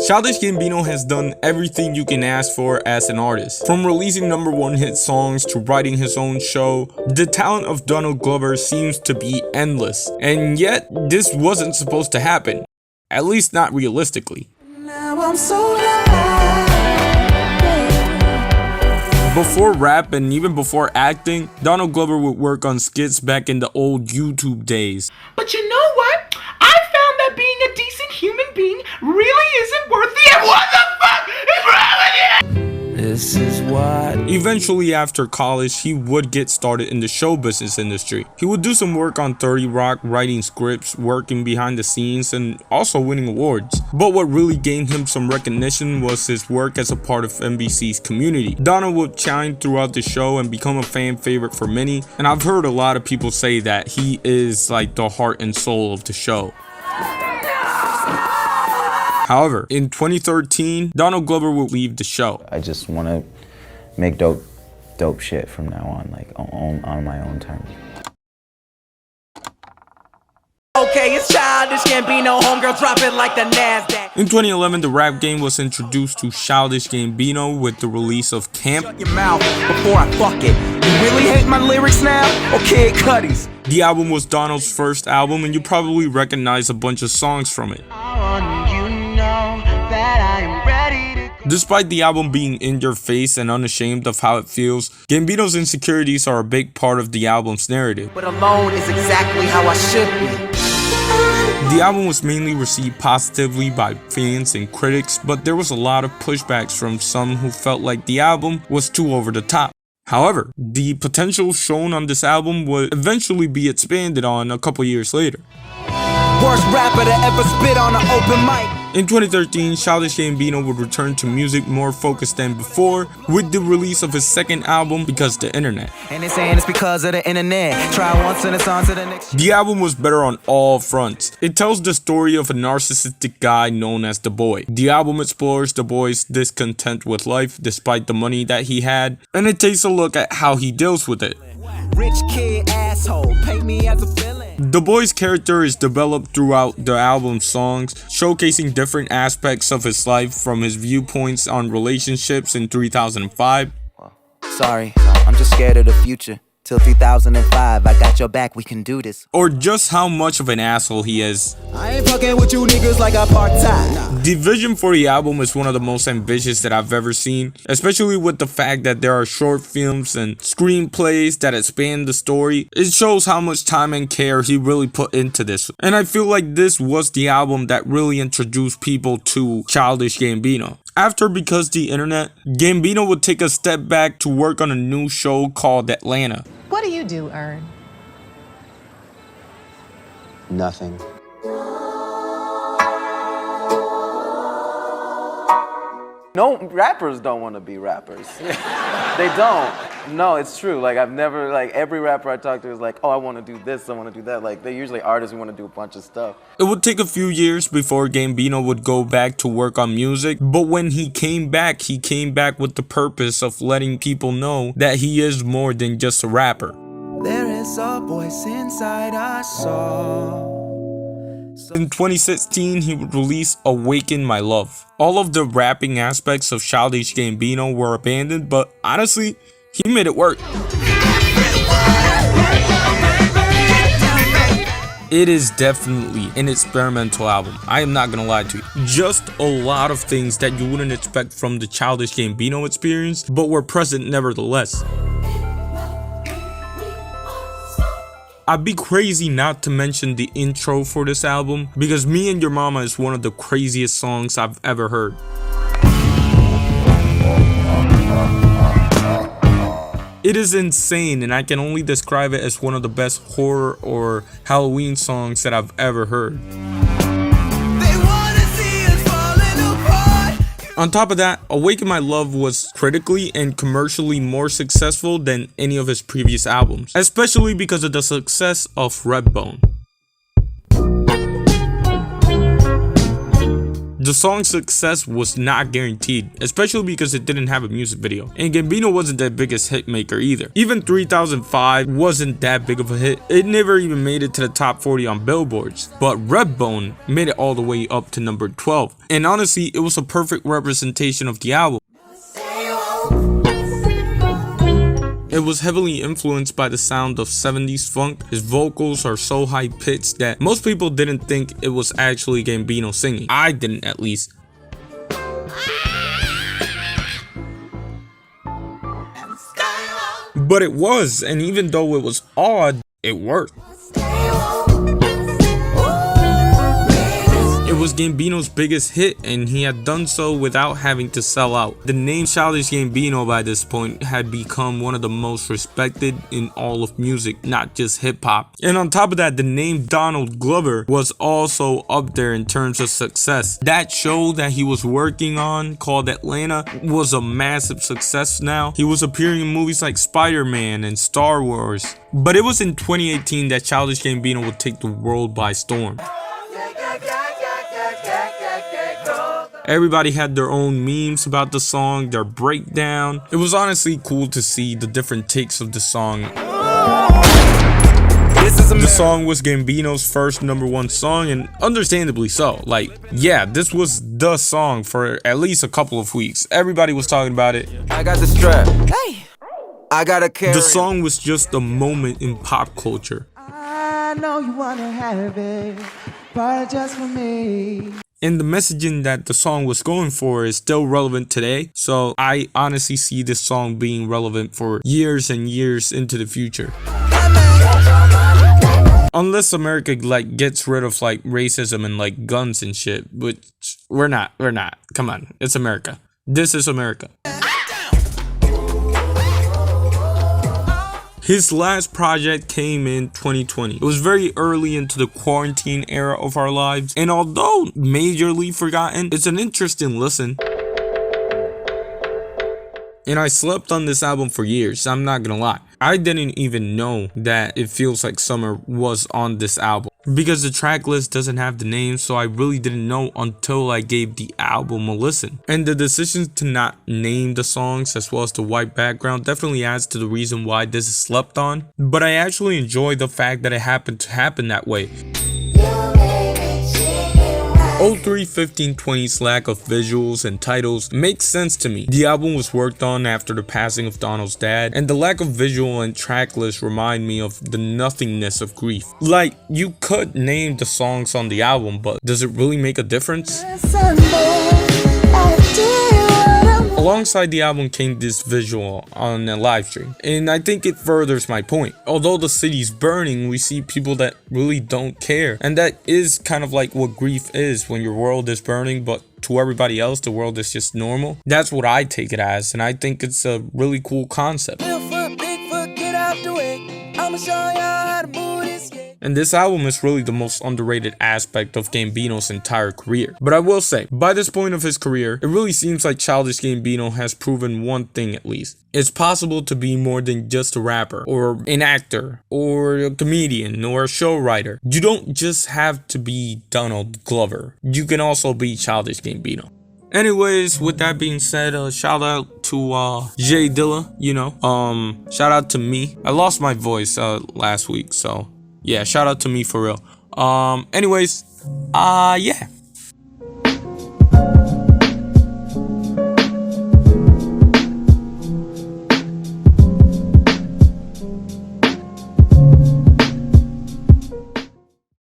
Childish Gambino has done everything you can ask for as an artist. From releasing #1 hit songs to writing his own show, the talent of Donald Glover seems to be endless. And yet, this wasn't supposed to happen. At least not realistically. Now I'm so Before rap and even before acting, Donald Glover would work on skits back in the old YouTube days. But you know what? I found that being a decent human being really isn't worth it. What the fuck is wrong with you? This is what. Eventually, after college, he would get started in the show business industry. He would do some work on 30 Rock, writing scripts, working behind the scenes, and also winning awards. But what really gained him some recognition was his work as a part of NBC's Community. Donald would shine throughout the show and become a fan favorite for many, and I've heard a lot of people say that he is like the heart and soul of the show. However, in 2013, Donald Glover would leave the show. I just want to make dope shit from now on, like on my own terms. Okay, it's Childish Gambino, homegirl, drop it like the NASDAQ. In 2011, the rap game was introduced to Childish Gambino with the release of Camp. Shut your mouth before I fuck it. You really hate my lyrics now? Okay, Cuddies. The album was Donald's first album, and you probably recognize a bunch of songs from it. Despite the album being in your face and unashamed of how it feels, Gambino's insecurities are a big part of the album's narrative. But alone is exactly how I should be. The album was mainly received positively by fans and critics, but there was a lot of pushbacks from some who felt like the album was too over the top. However, the potential shown on this album would eventually be expanded on a couple years later. Worst rapper to ever spit on an open mic. In 2013, Childish Gambino would return to music more focused than before with the release of his second album, Because the Internet. And they're saying it's because of the internet. Try once and it's on to the next. The album was better on all fronts. It tells the story of a narcissistic guy known as The Boy. The album explores The Boy's discontent with life despite the money that he had, and it takes a look at how he deals with it. Rich kid asshole, paint me as a villain. The Boy's character is developed throughout the album's songs, showcasing different aspects of his life from his viewpoints on relationships in 3005. Sorry, I'm just scared of the future. Till 2005, I got your back, we can do this. Or just how much of an asshole he is. I ain't fucking with you niggas like I part-time. The vision for the album is one of the most ambitious that I've ever seen, especially with the fact that there are short films and screenplays that expand the story. It shows how much time and care he really put into this. And I feel like this was the album that really introduced people to Childish Gambino. After Because the Internet, Gambino would take a step back to work on a new show called Atlanta. What do you do, Ern? Nothing. No, rappers don't want to be rappers. They don't. No, it's true. Like, I've never, like, every rapper I talk to is like, oh, I want to do this, I want to do that. Like, they're usually artists who want to do a bunch of stuff. It would take a few years before Gambino would go back to work on music, but when he came back with the purpose of letting people know that he is more than just a rapper. There is a voice inside our soul. In 2016, he would release Awaken My Love. All of the rapping aspects of Childish Gambino were abandoned, but honestly, he made it work. It is definitely an experimental album. I am not gonna lie to you. Just a lot of things that you wouldn't expect from the Childish Gambino experience, but were present nevertheless. I'd be crazy not to mention the intro for this album, because Me and Your Mama is one of the craziest songs I've ever heard. It is insane, and I can only describe it as one of the best horror or Halloween songs that I've ever heard. On top of that, Awaken My Love was critically and commercially more successful than any of his previous albums, especially because of the success of Redbone. The song's success was not guaranteed, especially because it didn't have a music video, and Gambino wasn't their biggest hit maker either. Even 3005 wasn't that big of a hit. It never even made it to the top 40 on billboards, but Redbone made it all the way up to number 12, and honestly, it was a perfect representation of the album. It was heavily influenced by the sound of 70s funk. His vocals are so high-pitched that most people didn't think it was actually Gambino singing. I didn't, at least. But it was, and even though it was odd, it worked. It was Gambino's biggest hit, and he had done so without having to sell out. The name Childish Gambino by this point had become one of the most respected in all of music, not just hip-hop. And on top of that, the name Donald Glover was also up there in terms of success. That show that he was working on, called Atlanta, was a massive success now. He was appearing in movies like Spider-Man and Star Wars. But it was in 2018 that Childish Gambino would take the world by storm. Everybody had their own memes about the song, their breakdown. It was honestly cool to see the different takes of the song. The song was Gambino's first #1 song, and understandably so. Like, yeah, this was the song for at least a couple of weeks. Everybody was talking about it. I got the strap. Hey, I got a carry. The song was just a moment in pop culture. I know you wanna have it, but just for me. And the messaging that the song was going for is still relevant today. So I honestly see this song being relevant for years and years into the future. Unless America like gets rid of like racism and like guns and shit, which we're not. Come on, it's America. This is America. His last project came in 2020. It was very early into the quarantine era of our lives, and although majorly forgotten, it's an interesting listen. And I slept on this album for years, I'm not gonna lie. I didn't even know that It Feels Like Summer was on this album, because the track list doesn't have the name, so I really didn't know until I gave the album a listen. And the decision to not name the songs as well as the white background definitely adds to the reason why this is slept on. But I actually enjoy the fact that it happened to happen that way. 03-15-20's lack of visuals and titles makes sense to me. The album was worked on after the passing of Donald's dad, and the lack of visual and track list remind me of the nothingness of grief. Like, you could name the songs on the album, but does it really make a difference? Alongside the album came this visual on a live stream, and I think it furthers my point. Although the city's burning, we see people that really don't care, and that is kind of like what grief is when your world is burning, but to everybody else the world is just normal. That's what I take it as, and I think it's a really cool concept. And this album is really the most underrated aspect of Gambino's entire career. But I will say, by this point of his career, it really seems like Childish Gambino has proven one thing at least. It's possible to be more than just a rapper, or an actor, or a comedian, or a show writer. You don't just have to be Donald Glover. You can also be Childish Gambino. Anyways, with that being said, shout out to Jay Dilla, you know. Shout out to me. I lost my voice last week, so yeah, shout out to me for real. Anyways, yeah.